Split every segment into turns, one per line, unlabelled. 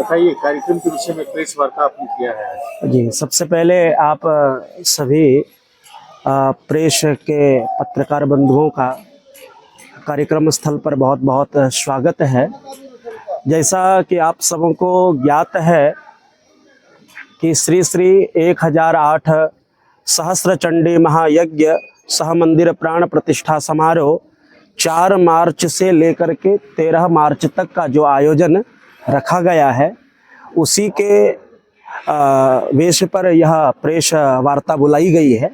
बताइए कार्यक्रम के विषय में प्रेस वार्ता आपने किया है।
जी, सबसे पहले आप सभी प्रेस के पत्रकार बंधुओं का कार्यक्रम स्थल पर बहुत बहुत स्वागत है। जैसा कि आप सबों को ज्ञात है कि श्री श्री 1008 सहस्त्र चंडी महायज्ञ सह मंदिर प्राण प्रतिष्ठा समारोह 4 मार्च से लेकर के 13 मार्च तक का जो आयोजन रखा गया है, उसी के वेश पर यह प्रेस वार्ता बुलाई गई है।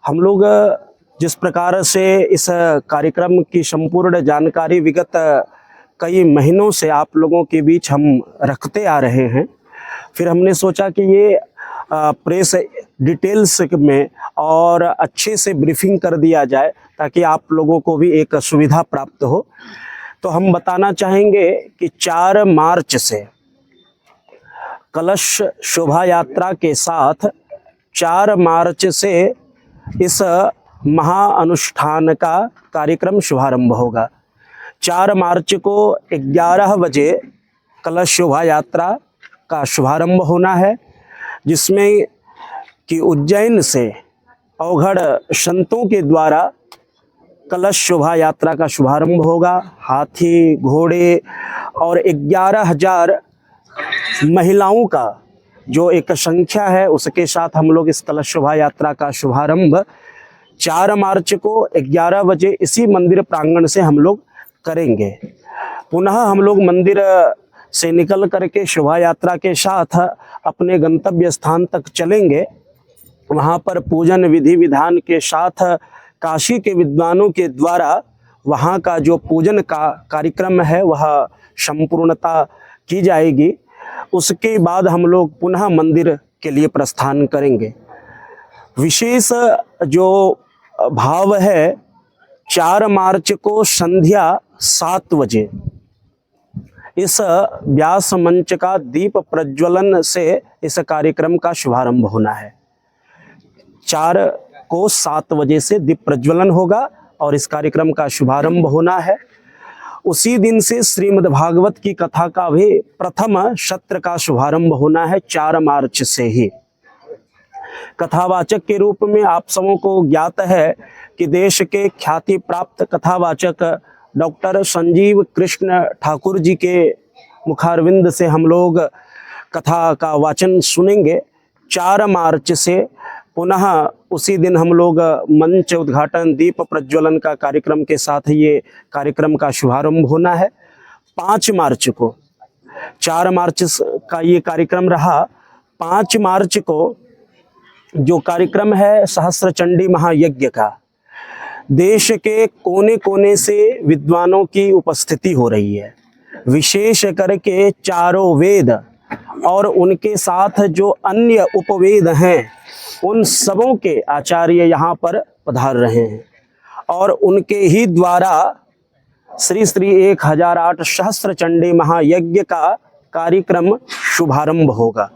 हम लोग जिस प्रकार से इस कार्यक्रम की संपूर्ण जानकारी विगत कई महीनों से आप लोगों के बीच हम रखते आ रहे हैं, फिर हमने सोचा कि ये प्रेस डिटेल्स में और अच्छे से ब्रीफिंग कर दिया जाए ताकि आप लोगों को भी एक सुविधा प्राप्त हो। तो हम बताना चाहेंगे कि 4 मार्च से कलश शोभा यात्रा के साथ 4 मार्च से इस महाअनुष्ठान का कार्यक्रम शुभारंभ होगा। 4 मार्च को 11 बजे कलश शोभा यात्रा का शुभारंभ होना है, जिसमें कि उज्जैन से अवघड़ संतों के द्वारा कलश शोभा यात्रा का शुभारंभ होगा। हाथी, घोड़े और 11,000 महिलाओं का जो एक संख्या है, उसके साथ हम लोग इस कलश शोभा यात्रा का शुभारंभ 4 मार्च को 11 बजे इसी मंदिर प्रांगण से हम लोग करेंगे। पुनः हम लोग मंदिर से निकल करके शोभा यात्रा के साथ अपने गंतव्य स्थान तक चलेंगे। वहाँ पर पूजन विधि विधान के साथ काशी के विद्वानों के द्वारा वहाँ का जो पूजन का कार्यक्रम है वह संपूर्णता की जाएगी। उसके बाद हम लोग पुनः मंदिर के लिए प्रस्थान करेंगे। विशेष जो भाव है, 4 मार्च को संध्या 7 बजे इस व्यास मंच का दीप प्रज्वलन से इस कार्यक्रम का शुभारंभ होना है। 4 को 7 बजे से दीप प्रज्वलन होगा और इस कार्यक्रम का शुभारंभ होना है। उसी दिन से श्रीमद् भागवत की कथा का भी प्रथम सत्र का शुभारंभ होना है 4 मार्च से ही। कथावाचक के रूप में आप सबों को ज्ञात है कि देश के ख्याति प्राप्त कथावाचक डॉक्टर संजीव कृष्ण ठाकुर जी के मुखारविंद से हम लोग कथा का वाचन सुनेंगे। 4 मार्च से पुनः उसी दिन हम लोग मंच उद्घाटन दीप प्रज्वलन का कार्यक्रम के साथ ये कार्यक्रम का शुभारंभ होना है। 5 मार्च को, 4 मार्च का ये कार्यक्रम रहा। 5 मार्च को जो कार्यक्रम है सहस्त्र चंडी महायज्ञ का, देश के कोने कोने से विद्वानों की उपस्थिति हो रही है। विशेष करके चारों वेद और उनके साथ जो अन्य उपवेद हैं, उन सबों के आचार्य यहाँ पर पधार रहे हैं और उनके ही द्वारा श्री श्री 1008 सहस्त्र चंडी महायज्ञ का कार्यक्रम शुभारंभ होगा।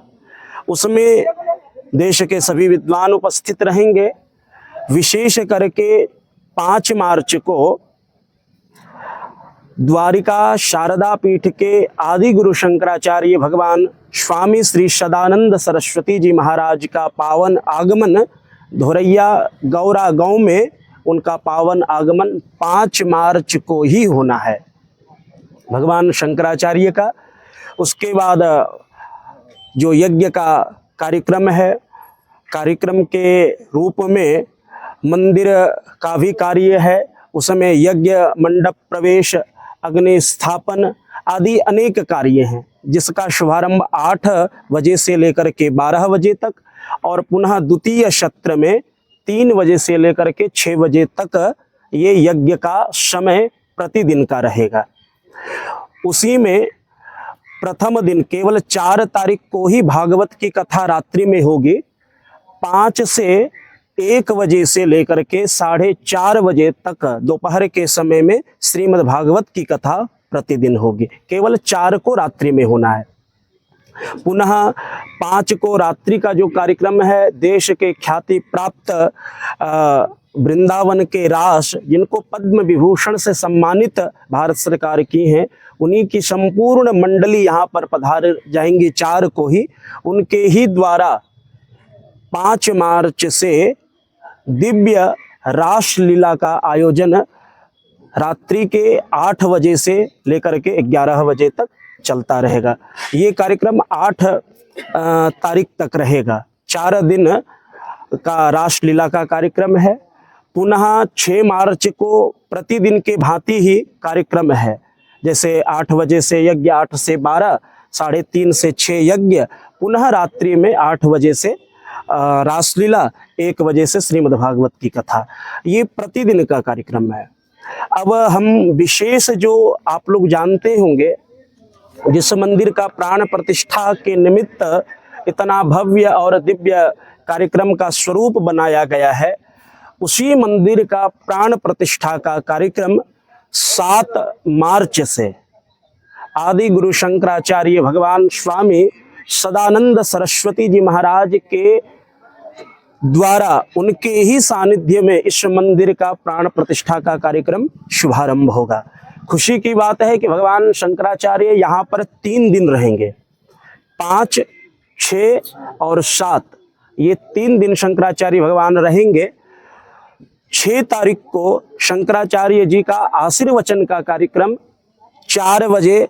उसमें देश के सभी विद्वान उपस्थित रहेंगे। विशेष करके 5 मार्च को द्वारिका शारदा पीठ के आदि गुरु शंकराचार्य भगवान स्वामी श्री सदानंद सरस्वती जी महाराज का पावन आगमन धोरैया गौरा गांव में, उनका पावन आगमन 5 मार्च को ही होना है भगवान शंकराचार्य का। उसके बाद जो यज्ञ का कार्यक्रम है, कार्यक्रम के रूप में मंदिर का भी कार्य है। उसमें यज्ञ मंडप प्रवेश, अग्नि स्थापन आदि अनेक कार्य हैं, जिसका शुभारंभ 8 बजे से लेकर के 12 बजे तक और पुनः द्वितीय सत्र में 3 बजे से लेकर के 6 बजे तक ये यज्ञ का समय प्रतिदिन का रहेगा। उसी में प्रथम दिन केवल 4 तारीख को ही भागवत की कथा रात्रि में होगी। 5 से 1 बजे से लेकर के 4:30 बजे तक दोपहर के समय में श्रीमद् भागवत की कथा प्रतिदिन होगी। केवल 4 को रात्रि में होना है। पुनः 5 को रात्रि का जो कार्यक्रम है, देश के ख्याति प्राप्त वृंदावन के रास जिनको पद्म विभूषण से सम्मानित भारत सरकार की हैं, उन्हीं की संपूर्ण मंडली यहाँ पर पधार जाएंगी 4 को ही। उनके ही द्वारा 5 मार्च से दिव्य रासलीला का आयोजन रात्रि के 8 बजे से लेकर के 11 बजे तक चलता रहेगा। ये कार्यक्रम 8 तारीख तक रहेगा। 4 दिन का रासलीला का कार्यक्रम है। पुनः 6 मार्च को प्रतिदिन के भांति ही कार्यक्रम है। जैसे 8 बजे से यज्ञ, 8 से 12, 3:30 से 6 यज्ञ, पुनः रात्रि में 8 बजे से रासलीला, 1 बजे से श्रीमद् भागवत की कथा। ये प्रतिदिन का कार्यक्रम है। अब हम विशेष जो आप लोग जानते होंगे, जिस मंदिर का प्राण प्रतिष्ठा के निमित्त इतना भव्य और दिव्य कार्यक्रम का स्वरूप बनाया गया है, उसी मंदिर का प्राण प्रतिष्ठा का कार्यक्रम 7 मार्च से आदि गुरु शंकराचार्य भगवान स्वामी सदानंद सरस्वती जी महाराज के द्वारा, उनके ही सानिध्य में इस मंदिर का प्राण प्रतिष्ठा का कार्यक्रम शुभारंभ होगा। खुशी की बात है कि भगवान शंकराचार्य यहाँ पर 3 दिन रहेंगे। 5, 6 और 7, ये 3 दिन शंकराचार्य भगवान रहेंगे। 6 तारीख को शंकराचार्य जी का आशीर्वचन का कार्यक्रम 4 बजे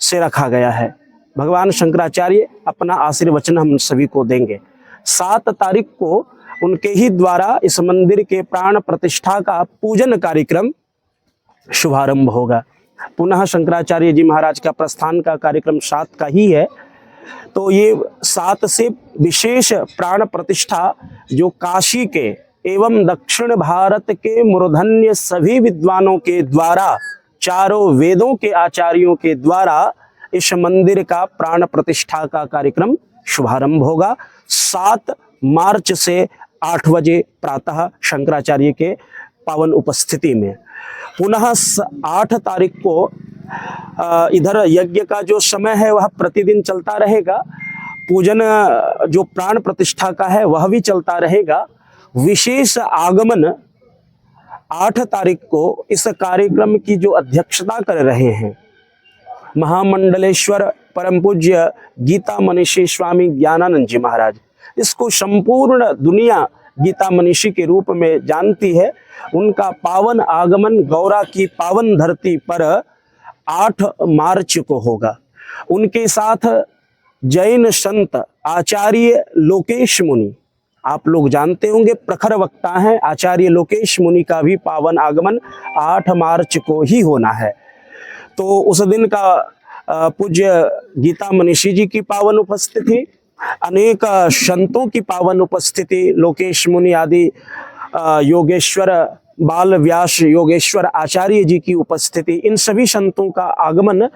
से रखा गया है। भगवान शंकराचार्य अपना आशीर्वचन हम सभी को देंगे। 7 तारीख को उनके ही द्वारा इस मंदिर के प्राण प्रतिष्ठा का पूजन कार्यक्रम शुभारंभ होगा। पुनः शंकराचार्य जी महाराज का प्रस्थान का कार्यक्रम 7 का ही है। तो ये 7 से विशेष प्राण प्रतिष्ठा जो काशी के एवं दक्षिण भारत के मूर्धन्य सभी विद्वानों के द्वारा, चारों वेदों के आचार्यों के द्वारा इस मंदिर का प्राण प्रतिष्ठा का कार्यक्रम शुभारंभ होगा 7 मार्च से 8 बजे प्रातः शंकराचार्य के पावन उपस्थिति में। पुनः 8 तारीख को इधर यज्ञ का जो समय है वह प्रतिदिन चलता रहेगा। पूजन जो प्राण प्रतिष्ठा का है वह भी चलता रहेगा। विशेष आगमन 8 तारीख को इस कार्यक्रम की जो अध्यक्षता कर रहे हैं महामंडलेश्वर परम पूज्य गीता मनीषी स्वामी ज्ञानानंद जी महाराज, इसको संपूर्ण दुनिया गीता मनीषी के रूप में जानती है। उनका पावन आगमन गौरा की पावन धरती पर 8 मार्च को होगा। उनके साथ जैन संत आचार्य लोकेश मुनि, आप लोग जानते होंगे प्रखर वक्ता हैं, आचार्य लोकेश मुनि का भी पावन आगमन 8 मार्च को ही होना है। तो उस दिन का पूज्य गीता मनीषी जी की पावन उपस्थिति, अनेक संतों की पावन उपस्थिति, लोकेश मुनि आदि योगेश्वर बाल व्यास योगेश्वर आचार्य जी की उपस्थिति, इन सभी संतों का आगमन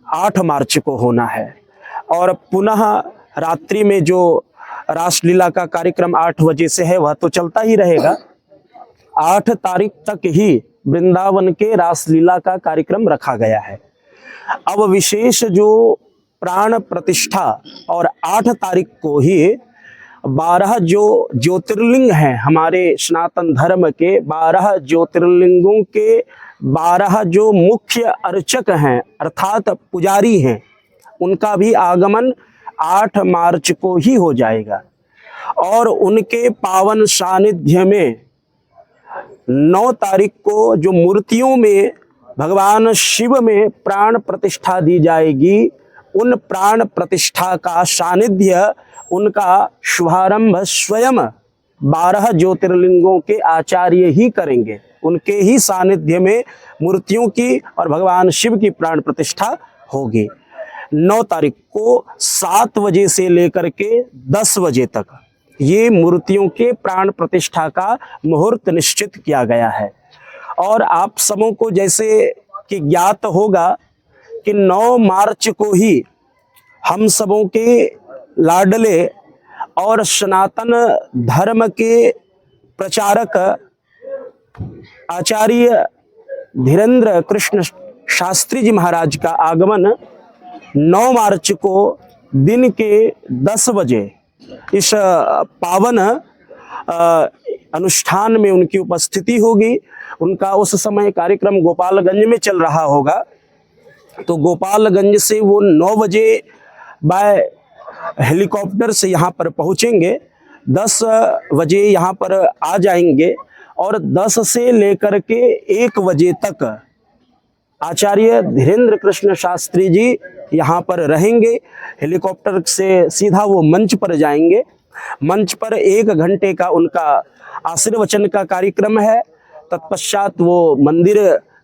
8 मार्च को होना है। और पुनः रात्रि में जो रासलीला का कार्यक्रम 8 बजे से है वह तो चलता ही रहेगा। 8 तारीख तक ही वृंदावन के रासलीला का कार्यक्रम रखा गया है। अब विशेष जो प्राण प्रतिष्ठा और 8 तारीख को ही 12 जो ज्योतिर्लिंग हैं, हमारे सनातन धर्म के 12 ज्योतिर्लिंगों के 12 जो मुख्य अर्चक हैं अर्थात पुजारी हैं, उनका भी आगमन 8 मार्च को ही हो जाएगा। और उनके पावन सानिध्य में 9 तारीख को जो मूर्तियों में भगवान शिव में प्राण प्रतिष्ठा दी जाएगी, उन प्राण प्रतिष्ठा का सानिध्य, उनका शुभारंभ स्वयं 12 ज्योतिर्लिंगों के आचार्य ही करेंगे। उनके ही सानिध्य में मूर्तियों की और भगवान शिव की प्राण प्रतिष्ठा होगी। 9 तारीख को 7 बजे से लेकर के 10 बजे तक ये मूर्तियों के प्राण प्रतिष्ठा का मुहूर्त निश्चित किया गया है। और आप सबों को जैसे कि ज्ञात होगा कि 9 मार्च को ही हम सबों के लाडले और सनातन धर्म के प्रचारक आचार्य धीरेन्द्र कृष्ण शास्त्री जी महाराज का आगमन 9 मार्च को दिन के 10 बजे इस पावन अनुष्ठान में उनकी उपस्थिति होगी। उनका उस समय कार्यक्रम गोपालगंज में चल रहा होगा, तो गोपालगंज से वो 9 बजे बाय हेलीकॉप्टर से यहाँ पर पहुँचेंगे, 10 बजे यहाँ पर आ जाएंगे और 10 से लेकर के 1 बजे तक आचार्य धीरेन्द्र कृष्ण शास्त्री जी यहाँ पर रहेंगे। हेलीकॉप्टर से सीधा वो मंच पर जाएंगे। मंच पर 1 घंटे का उनका आशीर्वचन का कार्यक्रम है। तत्पश्चात वो मंदिर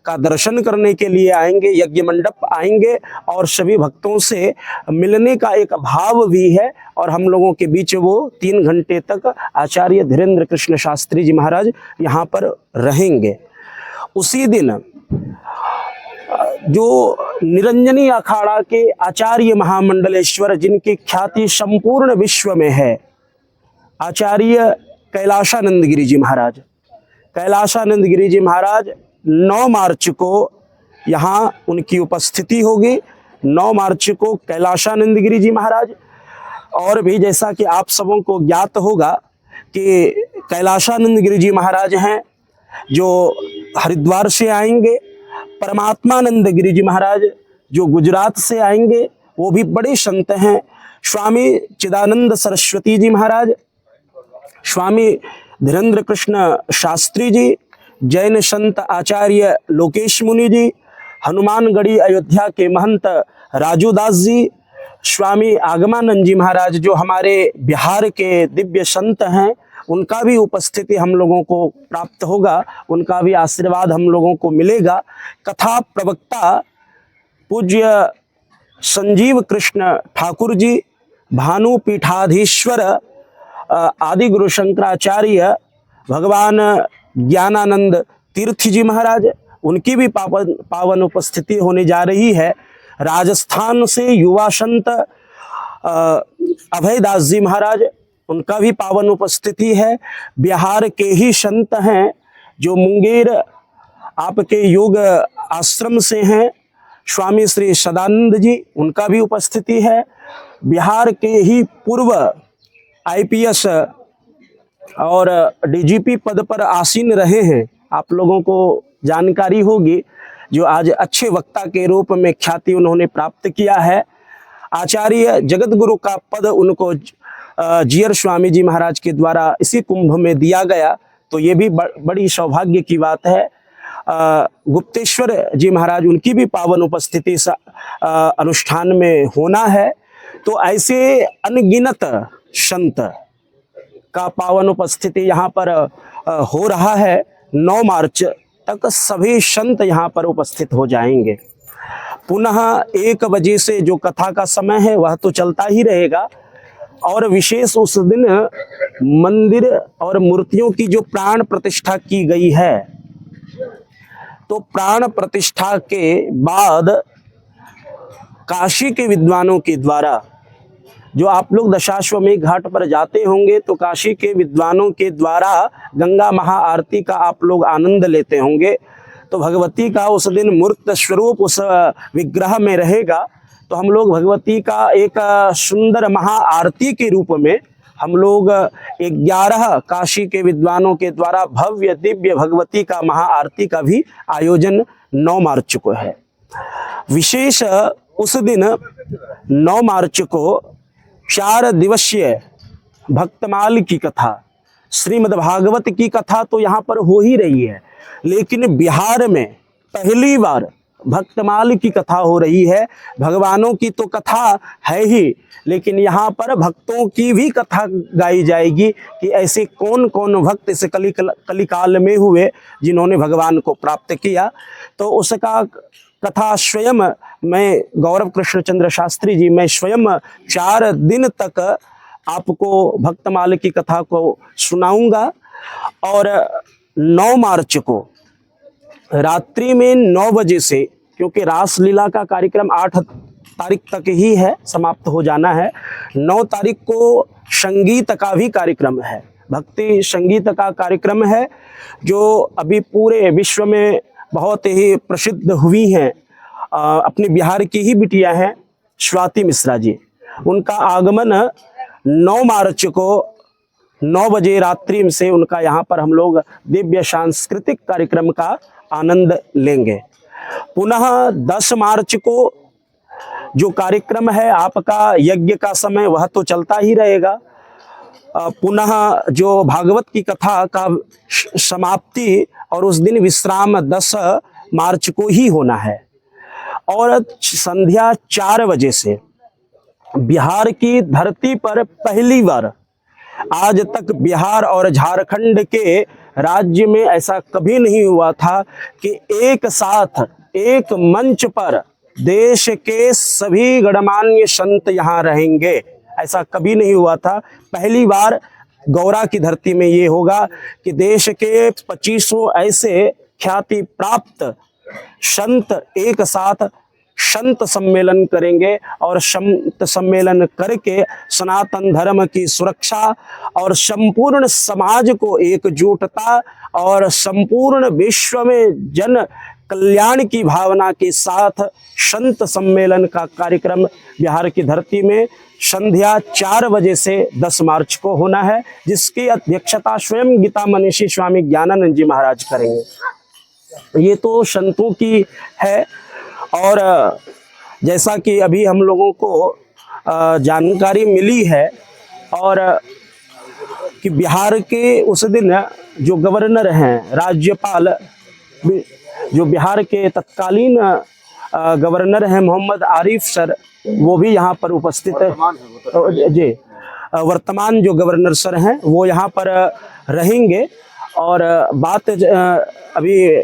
का दर्शन करने के लिए आएंगे, यज्ञ मंडप आएंगे और सभी भक्तों से मिलने का एक भाव भी है। और हम लोगों के बीच वो 3 घंटे तक आचार्य धीरेन्द्र कृष्ण शास्त्री जी महाराज यहाँ पर रहेंगे। उसी दिन जो निरंजनी अखाड़ा के आचार्य महामंडलेश्वर, जिनकी ख्याति संपूर्ण विश्व में है, आचार्य कैलाशानंद गिरी जी महाराज, कैलाशानंद गिरी जी महाराज 9 मार्च को यहाँ उनकी उपस्थिति होगी। 9 मार्च को कैलाशानंद गिरी जी महाराज, और भी जैसा कि आप सबों को ज्ञात होगा कि कैलाशानंद गिरी जी महाराज हैं जो हरिद्वार से आएंगे। परमात्मानंद गिरी जी महाराज जो गुजरात से आएंगे, वो भी बड़े संत हैं। स्वामी चिदानंद सरस्वती जी महाराज, स्वामी धीरेन्द्र कृष्ण शास्त्री जी, जैन संत आचार्य लोकेश मुनि जी, हनुमानगढ़ी अयोध्या के महंत राजूदास जी, स्वामी आगमानंद जी महाराज जो हमारे बिहार के दिव्य संत हैं, उनका भी उपस्थिति हम लोगों को प्राप्त होगा, उनका भी आशीर्वाद हम लोगों को मिलेगा। कथा प्रवक्ता पूज्य संजीव कृष्ण ठाकुर जी, भानु पीठाधीश्वर आदि गुरु शंकराचार्य भगवान ज्ञानानंद तीर्थ जी महाराज, उनकी भी पावन उपस्थिति होने जा रही है। राजस्थान से युवा संत अभयदास जी महाराज, उनका भी पावन उपस्थिति है। बिहार के ही संत हैं जो मुंगेर आपके योग आश्रम से हैं, स्वामी श्री सदानंद जी, उनका भी उपस्थिति है। बिहार के ही पूर्व IPS और DGP पद पर आसीन रहे हैं, आप लोगों को जानकारी होगी, जो आज अच्छे वक्ता के रूप में ख्याति उन्होंने प्राप्त किया है। आचार्य जगत गुरु का पद उनको जीयर स्वामी जी महाराज के द्वारा इसी कुंभ में दिया गया, तो ये भी बड़ी सौभाग्य की बात है। गुप्तेश्वर जी महाराज, उनकी भी पावन उपस्थिति अनुष्ठान में होना है। तो ऐसे अनगिनत संत का पावन उपस्थिति यहाँ पर हो रहा है। 9 मार्च तक सभी संत यहाँ पर उपस्थित हो जाएंगे। पुनः 1 बजे से जो कथा का समय है वह तो चलता ही रहेगा, और विशेष उस दिन मंदिर और मूर्तियों की जो प्राण प्रतिष्ठा की गई है, तो प्राण प्रतिष्ठा के बाद काशी के विद्वानों के द्वारा, जो आप लोग दशाश्वमेध घाट पर जाते होंगे तो काशी के विद्वानों के द्वारा गंगा महाआरती का आप लोग आनंद लेते होंगे। तो भगवती का उस दिन मूर्त स्वरूप उस विग्रह में रहेगा, तो हम लोग भगवती का एक सुंदर महाआरती के रूप में हम लोग 11 काशी के विद्वानों के द्वारा भव्य दिव्य भगवती का महाआरती का भी आयोजन 9 मार्च को है। विशेष उस दिन 9 मार्च को 4 दिवसीय भक्तमाल की कथा, श्रीमद् भागवत की कथा तो यहाँ पर हो ही रही है, लेकिन बिहार में पहली बार भक्तमाल की कथा हो रही है। भगवानों की तो कथा है ही, लेकिन यहाँ पर भक्तों की भी कथा गाई जाएगी कि ऐसे कौन कौन भक्त इस कलिकाल में हुए जिन्होंने भगवान को प्राप्त किया। तो उसका कथा स्वयं मैं गौरव कृष्ण चंद्र शास्त्री जी, मैं स्वयं 4 दिन तक आपको भक्तमाल की कथा को सुनाऊंगा। और 9 मार्च को रात्रि में 9 बजे से, क्योंकि रासलीला का कार्यक्रम 8 तारीख तक ही है, समाप्त हो जाना है। 9 तारीख को संगीत का भी कार्यक्रम है, भक्ति संगीत का कार्यक्रम है, जो अभी पूरे विश्व में बहुत ही प्रसिद्ध हुई हैं। अपने बिहार की ही बिटिया हैं स्वाति मिश्रा जी, उनका आगमन 9 मार्च को 9 बजे रात्रि से उनका यहाँ पर हम लोग दिव्य सांस्कृतिक कार्यक्रम का आनंद लेंगे। पुनः 10 मार्च को जो कार्यक्रम है आपका यज्ञ का समय, वह तो चलता ही रहेगा। पुनः जो भागवत की कथा का समाप्ति और उस दिन विश्राम 10 मार्च को ही होना है। और संध्या 4 बजे से बिहार की धरती पर पहली बार, आज तक बिहार और झारखंड के राज्य में ऐसा कभी नहीं हुआ था कि एक साथ एक मंच पर देश के सभी गणमान्य संत यहाँ रहेंगे, ऐसा कभी नहीं हुआ था। पहली बार गौरा की धरती में ये होगा कि देश के 2500 ऐसे ख्याति प्राप्त संत एक साथ संत सम्मेलन करेंगे और संत सम्मेलन करके सनातन धर्म की सुरक्षा और संपूर्ण समाज को एकजुटता और संपूर्ण विश्व में जन कल्याण की भावना के साथ संत सम्मेलन का कार्यक्रम बिहार की धरती में संध्या 4 बजे से 10 मार्च को होना है, जिसकी अध्यक्षता स्वयं गीता मनीषी स्वामी ज्ञानानंद जी महाराज करेंगे। ये तो संतों की है। और जैसा कि अभी हम लोगों को जानकारी मिली है और कि बिहार के उस दिन जो गवर्नर हैं, राज्यपाल, जो बिहार के तत्कालीन गवर्नर हैं मोहम्मद आरिफ सर, वो भी यहाँ पर उपस्थित है जी। वर्तमान जो गवर्नर सर हैं वो यहाँ पर रहेंगे। और बात अभी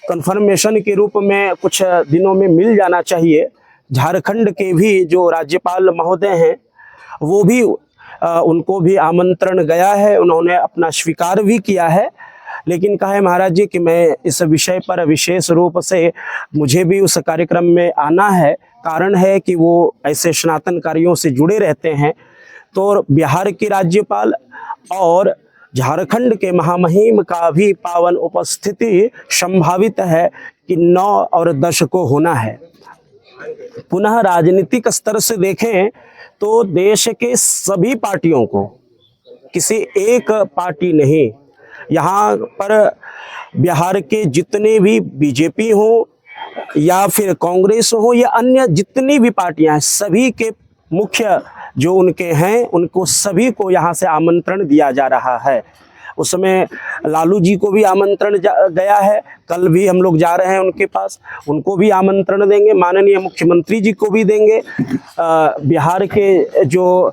कंफर्मेशन के रूप में कुछ दिनों में मिल जाना चाहिए। झारखंड के भी जो राज्यपाल महोदय हैं वो भी उनको भी आमंत्रण गया है, उन्होंने अपना स्वीकार भी किया है। लेकिन कहा है महाराज जी कि मैं इस विषय पर विशेष रूप से मुझे भी उस कार्यक्रम में आना है। कारण है कि वो ऐसे सनातन कार्यों से जुड़े रहते हैं। तो बिहार के राज्यपाल और झारखंड के महामहिम का भी पावन उपस्थिति संभावित है कि 9 और 10 को होना है। पुनः राजनीतिक स्तर से देखें तो देश के सभी पार्टियों को, किसी एक पार्टी नहीं, यहाँ पर बिहार के जितने भी बीजेपी हो या फिर कांग्रेस हो या अन्य जितनी भी पार्टियां हैं, सभी के मुख्य जो उनके हैं उनको सभी को यहाँ से आमंत्रण दिया जा रहा है। उसमें लालू जी को भी आमंत्रण गया है, कल भी हम लोग जा रहे हैं उनके पास, उनको भी आमंत्रण देंगे। माननीय मुख्यमंत्री जी को भी देंगे। बिहार के जो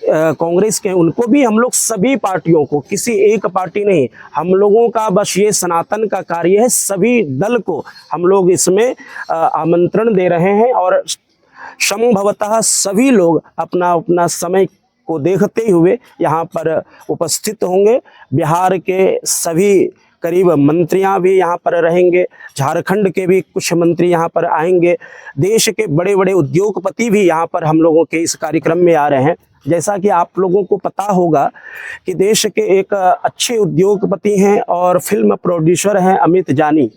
कांग्रेस के उनको भी हम लोग, सभी पार्टियों को, किसी एक पार्टी नहीं, हम लोगों का बस ये सनातन का कार्य है। सभी दल को हम लोग इसमें आमंत्रण दे रहे हैं और संभवतः सभी लोग अपना अपना समय को देखते हुए यहाँ पर उपस्थित होंगे। बिहार के सभी करीब मंत्रियां भी यहाँ पर रहेंगे, झारखंड के भी कुछ मंत्री यहाँ पर आएंगे, देश के बड़े बड़े उद्योगपति भी यहाँ पर हम लोगों के इस कार्यक्रम में आ रहे हैं। जैसा कि आप लोगों को पता होगा कि देश के एक अच्छे उद्योगपति हैं और फिल्म प्रोड्यूसर हैं अमित जानी,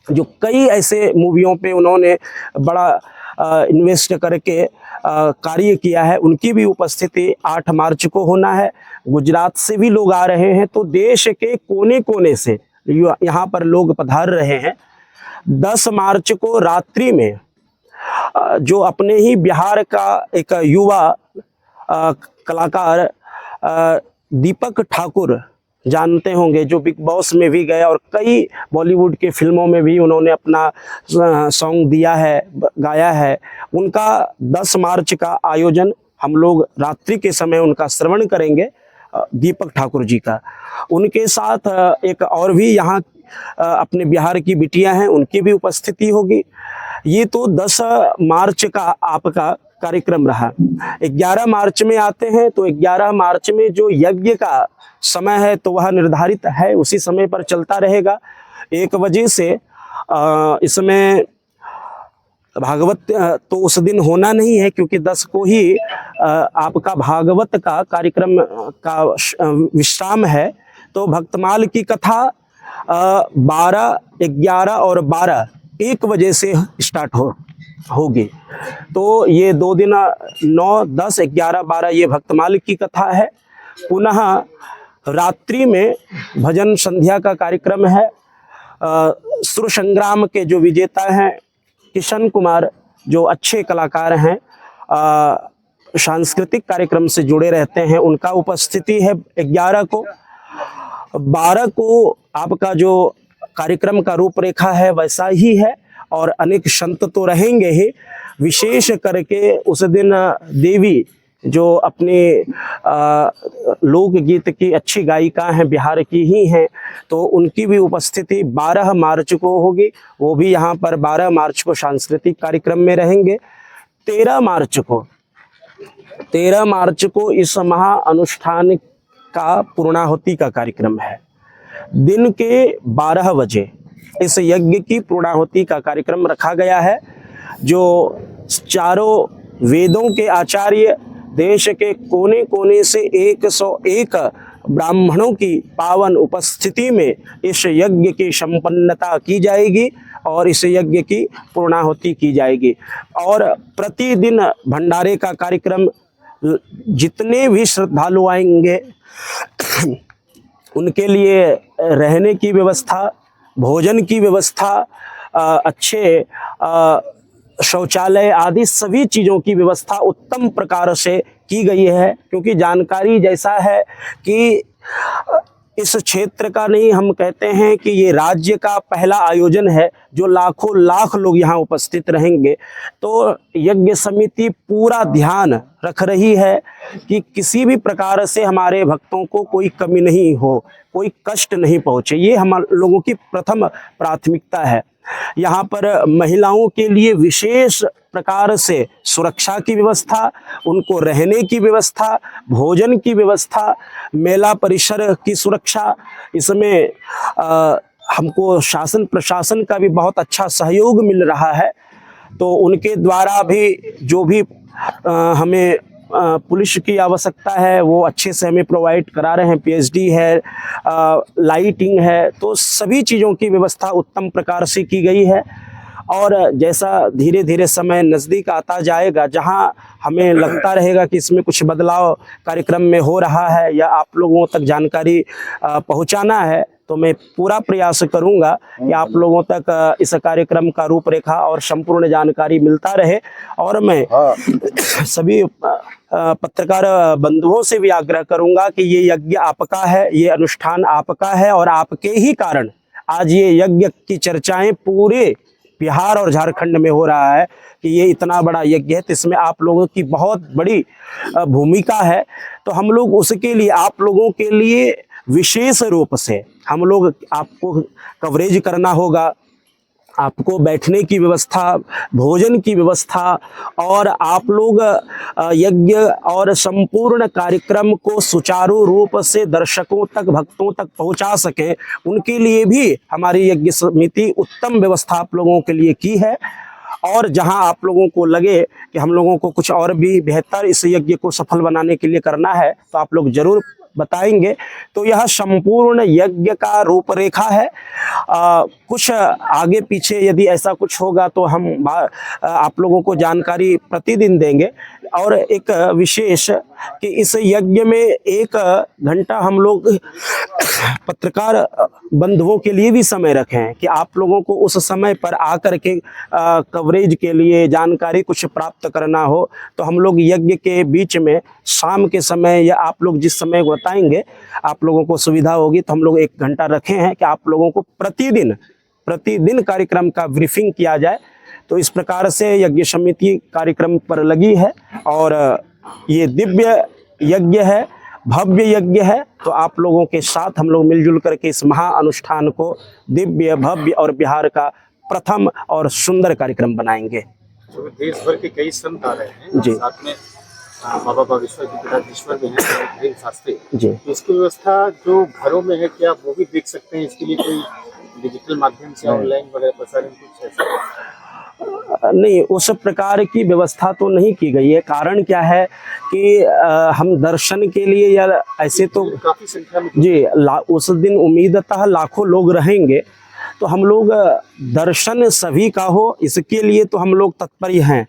जो कई ऐसे मूवियों पे उन्होंने बड़ा इन्वेस्ट करके कार्य किया है। उनकी भी उपस्थिति 8 मार्च को होना है। गुजरात से भी लोग आ रहे हैं। तो देश के कोने कोने से यहाँ पर लोग पधार रहे हैं। 10 मार्च को रात्रि में जो अपने ही बिहार का एक युवा कलाकार दीपक ठाकुर जानते होंगे, जो बिग बॉस में भी गए और कई बॉलीवुड के फिल्मों में भी उन्होंने अपना सॉन्ग दिया है, गाया है। उनका 10 मार्च का आयोजन हम लोग रात्रि के समय उनका श्रवण करेंगे, दीपक ठाकुर जी का। उनके साथ एक और भी यहाँ अपने बिहार की बिटियां हैं, उनकी भी उपस्थिति होगी। ये तो 10 मार्च का आपका कार्यक्रम रहा। 11 मार्च में आते हैं तो 11 मार्च में जो यज्ञ का समय है तो वह निर्धारित है, उसी समय पर चलता रहेगा। 1 बजे से इसमें भागवत तो उस दिन होना नहीं है, क्योंकि 10 को ही आपका भागवत का कार्यक्रम का विश्राम है। तो भक्तमाल की कथा 12, 11 और 12 1 बजे से स्टार्ट होगी। तो ये 2 दिन 9, 10, 11, 12 ये भक्तमाल की कथा है। पुनः रात्रि में भजन संध्या का कार्यक्रम है। सुर संग्राम के जो विजेता हैं किशन कुमार, जो अच्छे कलाकार हैं, सांस्कृतिक कार्यक्रम से जुड़े रहते हैं, उनका उपस्थिति है 11 को। 12 को आपका जो कार्यक्रम का रूपरेखा है वैसा ही है, और अनेक संत तो रहेंगे ही। विशेष करके उस दिन देवी जो अपने लोकगीत की अच्छी गायिका हैं, बिहार की ही हैं, तो उनकी भी उपस्थिति 12 मार्च को होगी। वो भी यहाँ पर 12 मार्च को सांस्कृतिक कार्यक्रम में रहेंगे। 13 मार्च को इस महा अनुष्ठान का पूर्णाहुति का कार्यक्रम है। दिन के 12 बजे इस यज्ञ की पूर्णाहुति का कार्यक्रम रखा गया है। जो चारों वेदों के आचार्य, देश के कोने कोने से 101 ब्राह्मणों की पावन उपस्थिति में इस यज्ञ की संपन्नता की जाएगी और इस यज्ञ की पूर्णाहुति की जाएगी। और प्रतिदिन भंडारे का कार्यक्रम, जितने भी श्रद्धालु आएंगे उनके लिए रहने की व्यवस्था, भोजन की व्यवस्था, अच्छे शौचालय आदि सभी चीज़ों की व्यवस्था उत्तम प्रकार से की गई है। क्योंकि जानकारी जैसा है कि इस क्षेत्र का नहीं, हम कहते हैं कि ये राज्य का पहला आयोजन है जो लाखों लाख लोग यहाँ उपस्थित रहेंगे। तो यज्ञ समिति पूरा ध्यान रख रही है कि किसी भी प्रकार से हमारे भक्तों को कोई कमी नहीं हो, कोई कष्ट नहीं पहुँचे। ये हम लोगों की प्रथम प्राथमिकता है। यहाँ पर महिलाओं के लिए विशेष प्रकार से सुरक्षा की व्यवस्था, उनको रहने की व्यवस्था, भोजन की व्यवस्था, मेला परिसर की सुरक्षा, इसमें हमको शासन प्रशासन का भी बहुत अच्छा सहयोग मिल रहा है। तो उनके द्वारा भी जो भी हमें पुलिस की आवश्यकता है वो अच्छे से हमें प्रोवाइड करा रहे हैं। पीएचडी है, लाइटिंग है, तो सभी चीज़ों की व्यवस्था उत्तम प्रकार से की गई है। और जैसा धीरे धीरे समय नज़दीक आता जाएगा, जहां हमें लगता रहेगा कि इसमें कुछ बदलाव कार्यक्रम में हो रहा है या आप लोगों तक जानकारी पहुंचाना है, तो मैं पूरा प्रयास करूंगा कि आप लोगों तक इस कार्यक्रम का रूपरेखा और संपूर्ण जानकारी मिलता रहे। और मैं सभी पत्रकार बंधुओं से भी आग्रह करूंगा कि ये यज्ञ आपका है, ये अनुष्ठान आपका है, और आपके ही कारण आज ये यज्ञ की चर्चाएं पूरे बिहार और झारखंड में हो रहा है कि ये इतना बड़ा यज्ञ है। तो इसमें आप लोगों की बहुत बड़ी भूमिका है। तो हम लोग उसके लिए, आप लोगों के लिए विशेष रूप से हम लोग आपको कवरेज करना होगा। आपको बैठने की व्यवस्था, भोजन की व्यवस्था, और आप लोग यज्ञ और संपूर्ण कार्यक्रम को सुचारू रूप से दर्शकों तक, भक्तों तक पहुंचा सके, उनके लिए भी हमारी यज्ञ समिति उत्तम व्यवस्था आप लोगों के लिए की है। और जहां आप लोगों को लगे कि हम लोगों को कुछ और भी बेहतर इस यज्ञ को सफल बनाने के लिए करना है, तो आप लोग जरूर बताएंगे। तो यह संपूर्ण यज्ञ का रूपरेखा है। कुछ आगे पीछे यदि ऐसा कुछ होगा तो हम आप लोगों को जानकारी प्रतिदिन देंगे। और एक विशेष कि इस यज्ञ में 1 घंटा हम लोग पत्रकार बंधुओं के लिए भी समय रखे हैं कि आप लोगों को उस समय पर आकर के कवरेज के लिए जानकारी कुछ प्राप्त करना हो, तो हम लोग यज्ञ के बीच में शाम के समय या आप लोग जिस समय बताएंगे आप लोगों को सुविधा होगी, तो हम लोग 1 घंटा रखे हैं कि आप लोगों को प्रतिदिन कार्यक्रम का ब्रीफिंग किया जाए। तो इस प्रकार से यज्ञ समिति कार्यक्रम पर लगी है और ये दिव्य यज्ञ है, भव्य यज्ञ है। तो आप लोगों के साथ हम लोग मिलजुल करके इस महा अनुष्ठान को दिव्य, भव्य और बिहार का प्रथम और सुंदर कार्यक्रम बनाएंगे।
जो देश भर के कई संत आ रहे हैं
जी,
साथ में बाबा बागेश्वर की पीठाधीश्वर भी हैं शास्त्री
जी।
तो इसकी व्यवस्था जो घरों में है, क्या वो भी देख सकते हैं? इसके लिए कोई डिजिटल माध्यम से ऑनलाइन वगैरह प्रसारण कुछ ऐसा?
नहीं, उस प्रकार की व्यवस्था तो नहीं की गई है। कारण क्या है कि हम दर्शन के लिए या ऐसे तो
काफी संख्या में
जी उस दिन उम्मीदतः लाखों लोग रहेंगे, तो हम लोग दर्शन सभी का हो इसके लिए तो हम लोग तत्पर हैं।